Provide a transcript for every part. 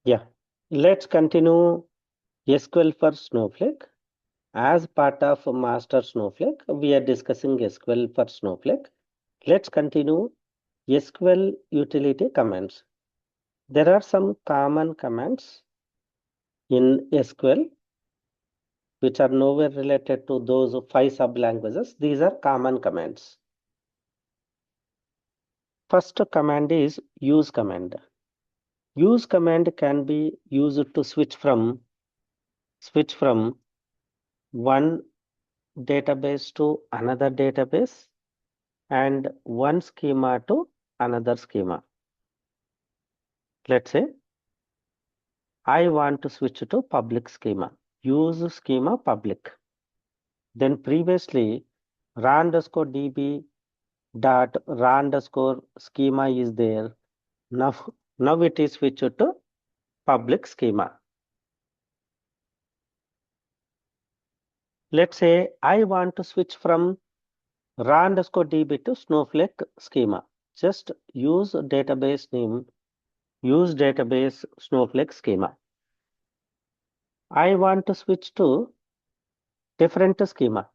Yeah, let's continue SQL for Snowflake. As part of Master Snowflake, we are discussing SQL for Snowflake. Let's continue SQL Utility Commands. There are some common commands in SQL which are nowhere related to those 5 sub-languages. These are common commands. First command is use command. Use command can be used to switch from one database to another database and one schema to another schema. Let's say I want to switch to public schema. Use schema public. Then previously raw_db dot raw_schema is there. Now it is switched to public schema. Let's say I want to switch from raw_db to Snowflake schema. Just use database name, use database Snowflake schema. I want to switch to different schema.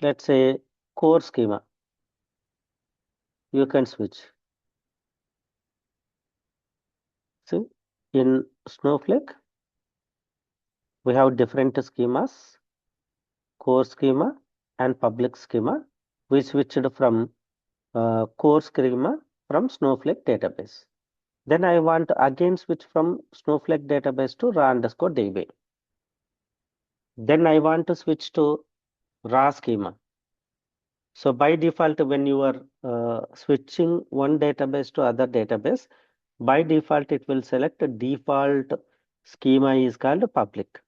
Let's say core schema. You can switch. See, in Snowflake, we have different schemas, core schema and public schema. We switched from core schema from Snowflake database. Then I want to again switch from Snowflake database to raw_db. Then I want to switch to raw schema. So by default, when you are switching one database to other database, by default, it will select default schema is called public.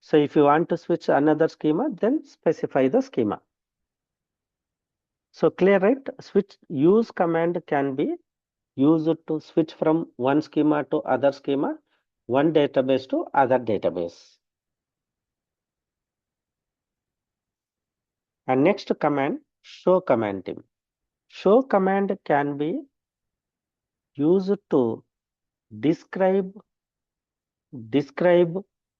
So if you want to switch another schema, then specify the schema. So clear, right? Switch use command can be used to switch from one schema to other schema, one database to other database. And next command, show command team. Show command can be used to describe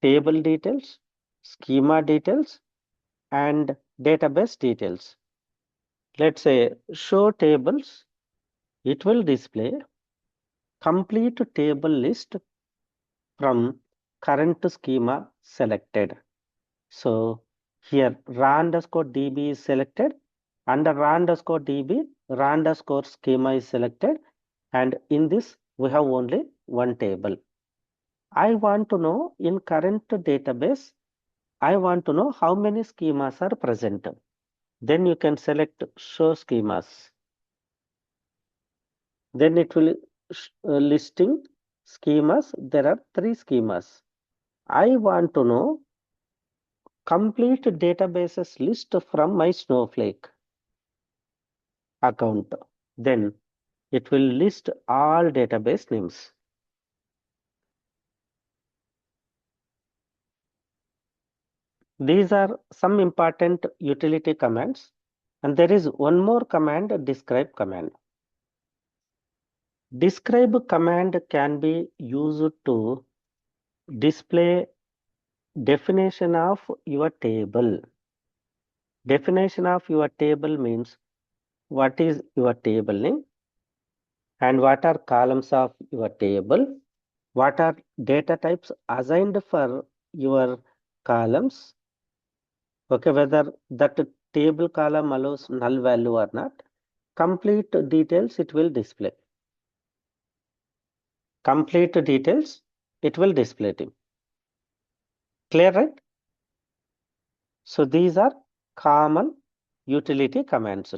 table details, schema details, and database details. Let's say show tables. It will display complete table list from current schema selected. So here raw_db is selected. Under raw_db, raw_schema is selected. And in this, we have only one table. I want to know in current database, I want to know how many schemas are present. Then you can select show schemas. Then it will listing schemas. There are 3 schemas. I want to know complete databases list from my Snowflake account. Then it will list all database names. These are some important utility commands. And there is one more command, describe command. Describe command can be used to display definition of your table. Definition of your table means what is your table name and what are columns of your table, what are data types assigned for your columns, okay, whether that table column allows null value or not. Complete details it will display. Complete details it will display them. Clear, right? So these are common utility commands.